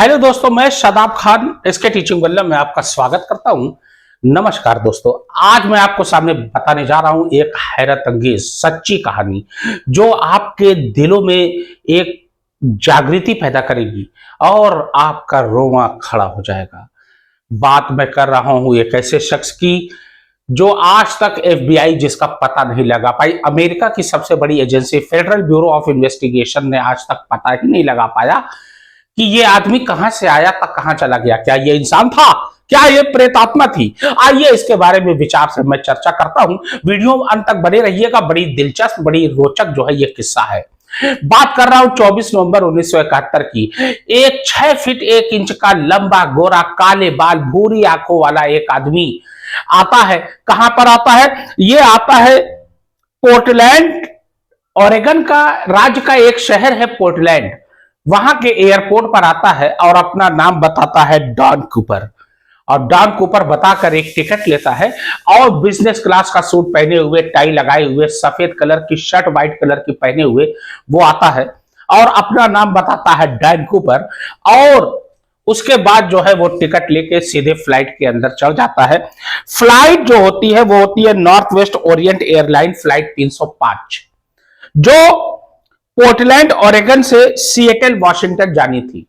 Hello दोस्तों, मैं शादाब खान इसके टीचिंग वल्लभ में आपका स्वागत करता हूं। नमस्कार दोस्तों, आज मैं आपको सामने बताने जा रहा हूं एक हैरत अंगेज सच्ची कहानी जो आपके दिलों में एक जागृति पैदा करेगी और आपका रोंवा खड़ा हो जाएगा। बात मैं कर रहा हूं एक ऐसे शख्स की जो आज तक एफबीआई जिसका पता नहीं लगा पाई, अमेरिका की सबसे बड़ी agency federal bureau of investigation ने आज तक पता ही नहीं लगा पाया कि ये आदमी कहां से आया था, कहां चला गया। क्या ये इंसान था, क्या ये प्रेतात्मा थी? आइए इसके बारे में विचार से मैं चर्चा करता हूं। वीडियो अंत तक बने रहिएगा। बड़ी दिलचस्प, बड़ी रोचक जो है ये किस्सा है। बात कर रहा हूं 24 नवंबर 1971 की। एक 6 फीट 1 इंच का लंबा, गोरा, काले बाल, भूरी आंखों वाला एक आदमी आता है। कहां पर आता है? ये आता है पोर्टलैंड, ओरेगन का राज्य का एक शहर है पोर्टलैंड। वहां के एयरपोर्ट पर आता है और अपना नाम बताता है डॉन कूपर। और डॉन कूपर बताकर एक टिकट लेता है और बिजनेस क्लास का सूट पहने हुए, टाई लगाए हुए, सफेद कलर की शर्ट व्हाइट कलर की पहने हुए वो आता है और अपना नाम बताता है डॉन कूपर। और उसके बाद जो है वो टिकट लेके सीधे फ्लाइट के अंदर चढ़ जाता है। फ्लाइट जो होती है वो होती है north west Orient airline flight 305, जो पोर्टलैंड ओरेगन से सिएटल वॉशिंगटन जानी थी।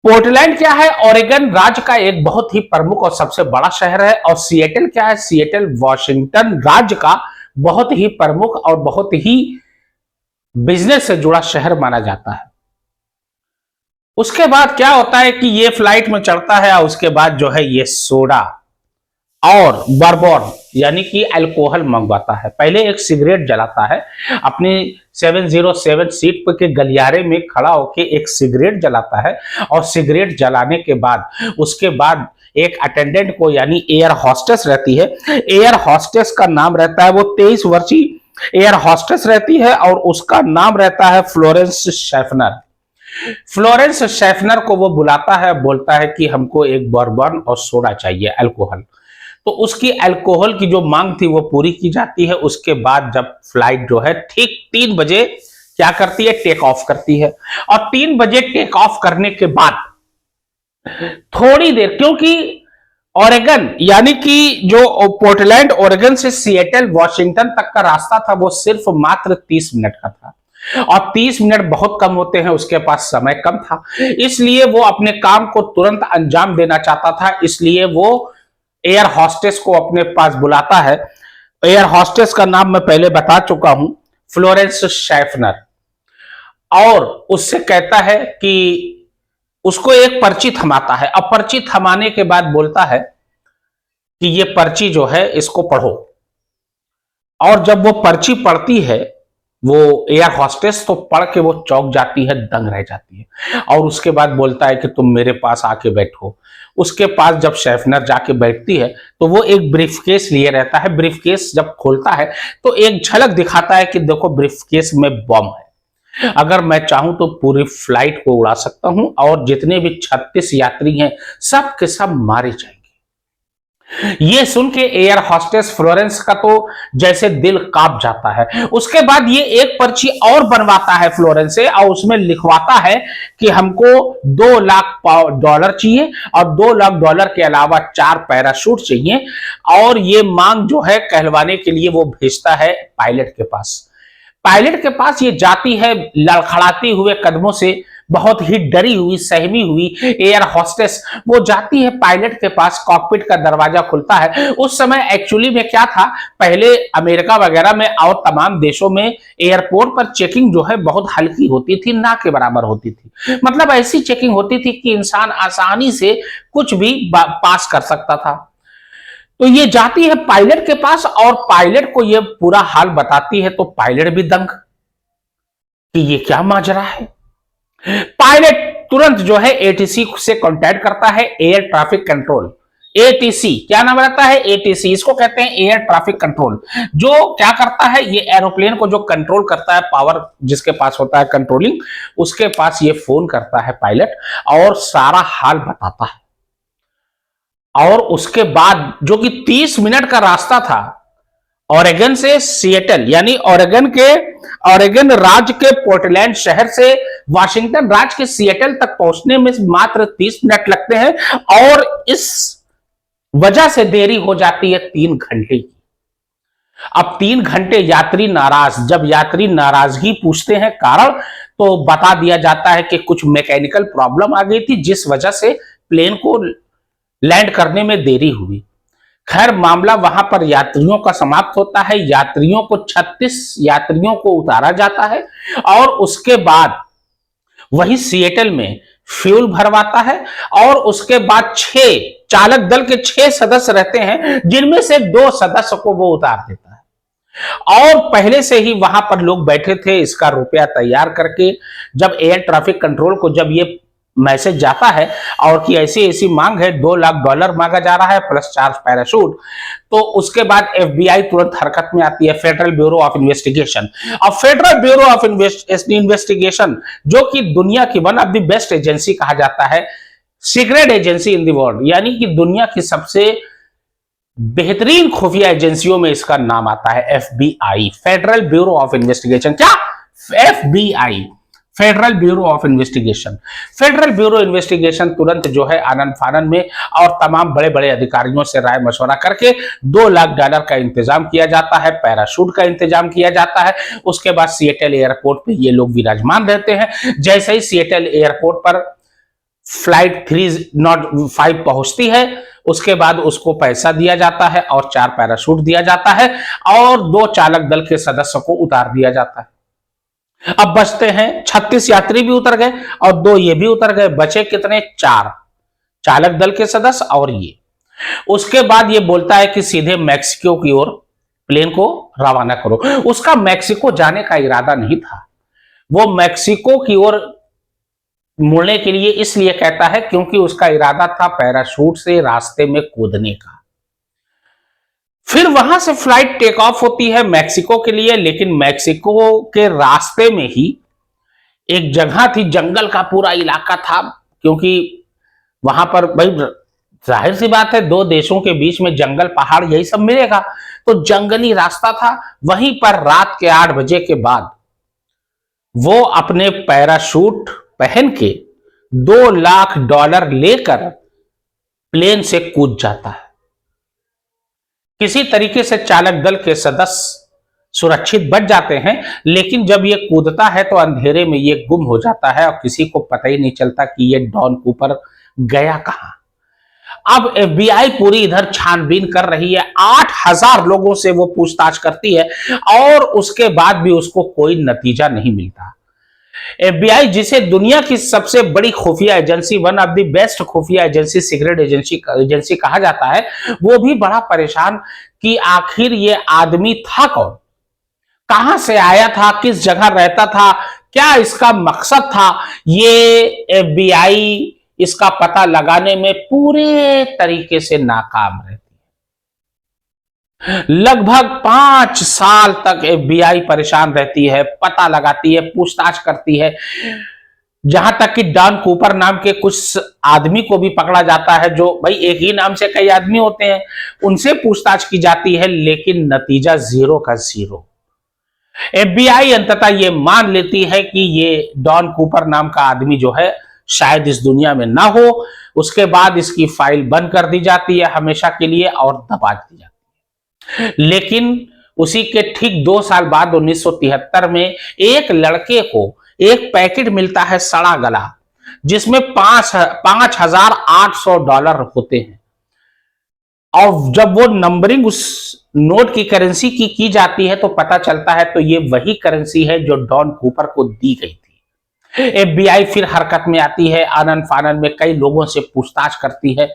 पोर्टलैंड क्या है? ओरेगन राज्य का एक बहुत ही प्रमुख और सबसे बड़ा शहर है। और सिएटल क्या है? सिएटल वॉशिंगटन राज्य का बहुत ही प्रमुख और बहुत ही बिजनेस से जुड़ा शहर माना जाता है। उसके बाद क्या होता है कि ये फ्लाइट में चढ़ता है और उसके बाद जो है ये सोडा और बर्बोन यानी कि अल्कोहल मंगवाता है। पहले एक सिगरेट जलाता है, अपनी 707 सीट पर के गलियारे में खड़ा होकर एक सिगरेट जलाता है। और सिगरेट जलाने के बाद उसके बाद एक अटेंडेंट को, यानी एयर हॉस्टेस रहती है, एयर हॉस्टेस का नाम रहता है, वो 23 वर्षीय एयर हॉस्टेस रहती है और उसका नाम रहता है फ्लोरेंस शेफनर। फ्लोरेंस शेफनर को वो बुलाता है, बोलता है कि हमको एक बर्बन और सोडा चाहिए, अल्कोहल। तो उसकी अल्कोहल की जो मांग थी वो पूरी की जाती है। उसके बाद जब फ्लाइट जो है ठीक 3 बजे क्या करती है? टेक ऑफ करती है। और 3 बजे टेक ऑफ करने के बाद थोड़ी देर, क्योंकि ओरेगन यानी कि जो पोर्टलैंड ओरेगन से सिएटल वॉशिंगटन तक का रास्ता था वो सिर्फ मात्र 30 मिनट का था। और 30 मिनट बहुत कम होते हैं, उसके पास समय कम था, इसलिए वो अपने काम को तुरंत अंजाम देना चाहता था। इसलिए वो एयर हॉस्टेस को अपने पास बुलाता है। एयर हॉस्टेस का नाम मैं पहले बता चुका हूं, फ्लोरेंस शेफनर। और उससे कहता है कि उसको एक पर्ची थमाता है। अब पर्ची थमाने के बाद बोलता है कि ये पर्ची जो है इसको पढ़ो। और जब वो पर्ची पढ़ती है वो एयर हॉस्टेस, तो पढ़ के वो चौंक जाती है, दंग रह जाती है। और उसके बाद बोलता है कि तुम मेरे पास आके बैठो। उसके पास जब शेफनर जाके बैठती है तो वो एक ब्रीफकेस लिए रहता है। ब्रीफकेस जब खोलता है तो एक झलक दिखाता है कि देखो ब्रीफकेस में बम है, अगर मैं चाहूं तो पूरी फ्लाइट को उड़ा सकता हूं और जितने भी 36 यात्री हैं सब के सब मारे जाएंगे। ये सुन के एयर हॉस्टेस फ्लोरेंस का तो जैसे दिल कांप जाता है। उसके बाद ये एक पर्ची और बनवाता है फ्लोरेंस से और उसमें लिखवाता है कि हमको $2 लाख चाहिए और $2 लाख के अलावा 4 पैराशूट चाहिए। और ये मांग जो है कहलवाने के लिए वो भेजता है पायलट के पास। पायलट के पास ये जाती है लड़खड़ाती हुए कदमों से, बहुत ही डरी हुई, सहमी हुई एयर हॉस्टेस। वो जाती है पायलट के पास, कॉकपिट का दरवाजा खुलता है। उस समय एक्चुअली में क्या था, पहले अमेरिका वगैरह में और तमाम देशों में एयरपोर्ट पर चेकिंग जो है बहुत हल्की होती थी, ना के बराबर होती थी। मतलब ऐसी चेकिंग होती थी कि इंसान आसानी से कुछ भी पास कर सकता था। तो ये जाती है पायलट के पास और पायलट को ये पूरा हाल बताती है। तो पायलट भी दंग कि ये क्या माजरा है। पायलट तुरंत जो है एटीसी से कांटेक्ट करता है, एयर ट्रैफिक कंट्रोल। एटीसी क्या नाम रहता है? एटीसी, इसको कहते हैं एयर ट्रैफिक कंट्रोल। जो क्या करता है, ये एरोप्लेन को जो कंट्रोल करता है, पावर जिसके पास होता है कंट्रोलिंग, उसके पास ये फोन करता है पायलट और सारा हाल बताता है। और उसके बाद जो कि 30 मिनट का रास्ता था ओरेगन से सिएटल, यानी ओरेगन राज्य के पोर्टलैंड शहर से वाशिंगटन राज्य के सिएटल तक पहुंचने में मात्र 30 मिनट लगते हैं और इस वजह से देरी हो जाती है 3 घंटे की। अब 3 घंटे यात्री नाराज, जब यात्री नाराजगी पूछते हैं कारण, तो बता दिया जाता है कि कुछ मैकेनिकल प्रॉब्लम आ गई थी जिस वजह से प्लेन को लैंड करने में देरी हुई। खैर, मामला वहां पर यात्रियों का समाप्त होता है। यात्रियों को 36 यात्रियों को उतारा जाता है और उसके बाद वही सिएटल में फ्यूल भरवाता है और उसके बाद 6 चालक दल के 6 सदस्य रहते हैं जिनमें से 2 सदस्य को वो उतार देता है। और पहले से ही वहां पर लोग बैठे थे इसका रुपया तैयार करके। जब एयर ट्रैफिक कंट्रोल को जब ये मैसेज जाता है और कि ऐसी ऐसी मांग है, $2 लाख मांगा जा रहा है प्लस 4 पैराशूट, तो उसके बाद एफबीआई तुरंत हरकत में आती है, फेडरल ब्यूरो ऑफ इन्वेस्टिगेशन। और फेडरल ब्यूरो ऑफ इन्वेस्टिगेशन, जो कि दुनिया की one of the best agency कहा जाता है, secret agency in the world, यानी कि दुनिया की सबसे बेहतरीन खुफिया एजेंसियों में इसका नाम आता है, FBI, federal bureau of investigation. क्या? FBI, federal bureau of investigation. Federal bureau investigation तुरंत जो है आनंद फानन में और तमाम बड़े बड़े अधिकारियों से राय मशवरा करके $2 लाख का इंतजाम किया जाता है, पैराशूट का इंतजाम किया जाता है। उसके बाद सिएटल एयरपोर्ट पे ये लोग विराजमान रहते हैं। जैसे ही सिएटल एयरपोर्ट पर फ्लाइट 305 पहुंचती है, उसके बाद उसको पैसा दिया जाता है और 4 पैराशूट दिया जाता है और 2 चालक दल के सदस्य को उतार दिया जाता है। अब बचते हैं 36 यात्री भी उतर गए और 2 ये भी उतर गए, बचे कितने? 4 चालक दल के सदस्य और ये। उसके बाद ये बोलता है कि सीधे मैक्सिको की ओर प्लेन को रवाना करो। उसका मैक्सिको जाने का इरादा नहीं था, वो मैक्सिको की ओर मुड़ने के लिए इसलिए कहता है क्योंकि उसका इरादा था पैराशूट से रास्ते में कूदने का। फिर वहां से फ्लाइट टेक ऑफ होती है मैक्सिको के लिए, लेकिन मैक्सिको के रास्ते में ही एक जगह थी, जंगल का पूरा इलाका था, क्योंकि वहां पर भाई जाहिर सी बात है 2 देशों के बीच में जंगल पहाड़ यही सब मिलेगा, तो जंगली रास्ता था। वहीं पर रात के 8 बजे के बाद वो अपने पैराशूट पहन के $2 लाख लेकर प्लेन से कूद जाता है। किसी तरीके से चालक दल के सदस्य सुरक्षित बच जाते हैं, लेकिन जब ये कूदता है तो अंधेरे में ये गुम हो जाता है और किसी को पता ही नहीं चलता कि ये डॉन कूपर गया कहां। अब एफबीआई पूरी इधर छानबीन कर रही है, 8000 लोगों से वो पूछताछ करती है और उसके बाद भी उसको कोई नतीजा नहीं मिलता। एफबीआई, जिसे दुनिया की सबसे बड़ी खुफिया agency, one of the best खुफिया एजेंसी, सीक्रेट एजेंसी कहा जाता है, वो भी बड़ा परेशान कि आखिर ये आदमी था कौन, कहां से आया था, किस जगह रहता था, क्या इसका मकसद था। ये एफबीआई इसका पता लगाने में पूरे तरीके से नाकाम रहती है। लगभग 5 साल तक एफबीआई परेशान रहती है, पता लगाती है, पूछताछ करती है, जहां तक कि डॉन कूपर नाम के कुछ आदमी को भी पकड़ा जाता है, जो भाई एक ही नाम से कई आदमी होते हैं, उनसे पूछताछ की जाती है, लेकिन नतीजा 0 का 0। एफबीआई अंततः ये मान लेती है कि ये डॉन कूपर नाम का आदमी जो है शायद इस दुनिया में ना हो। उसके बाद इसकी फाइल बंद कर दी जाती है हमेशा के लिए और दबा दी जाती है। लेकिन उसी के ठीक 2 साल बाद 1973 में एक लड़के को एक पैकेट मिलता है सड़ा गला, जिसमें $5,800 होते हैं। और जब वो नंबरिंग उस नोट की करेंसी की जाती है तो पता चलता है तो ये वही करेंसी है जो डॉन कूपर को दी गई थी। एफबीआई फिर हरकत में आती है, आनन फानन में कई लोगों से पूछताछ करती है,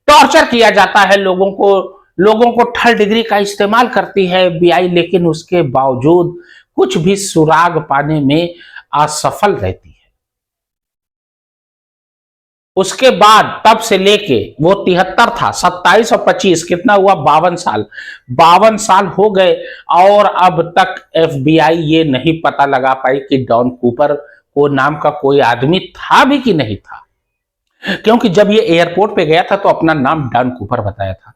टॉर्चर किया जाता है लोगों को 3rd डिग्री का इस्तेमाल करती है एफबीआई, लेकिन उसके बावजूद कुछ भी सुराग पाने में असफल रहती है। उसके बाद तब से लेके वो 73 था, 27 और 25 कितना हुआ, 52 साल हो गए और अब तक एफबीआई ये नहीं पता लगा पाई कि डॉन कूपर को नाम का कोई आदमी था भी कि नहीं था, क्योंकि जब ये एयरपोर्ट पे गया था तो अपना नाम डॉन कूपर बताया था।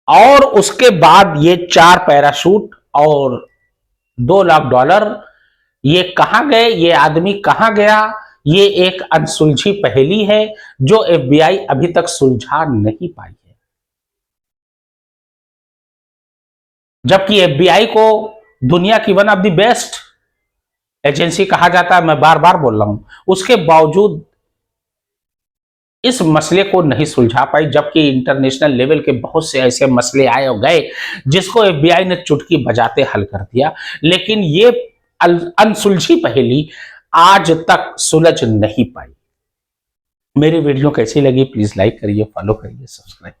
और उसके बाद ये 4 पैराशूट और $2 लाख। ये कहां गए, ये आदमी कहां गया, ये एक अनसुलझी पहेली है जो एफबीआई अभी तक सुलझा नहीं पाई है। जबकि एफबीआई को दुनिया की one of the best agency कहा जाता है, मैं बार बार बोल रहा हूं, उसके बावजूद इस मसले को नहीं सुलझा पाई। जबकि इंटरनेशनल लेवल के बहुत से ऐसे मसले आए और गए जिसको एफबीआई ने चुटकी बजाते हल कर दिया, लेकिन ये अनसुलझी पहेली आज तक सुलझ नहीं पाई। मेरी वीडियो कैसी लगी प्लीज लाइक करिए, फॉलो करिए, सब्सक्राइब।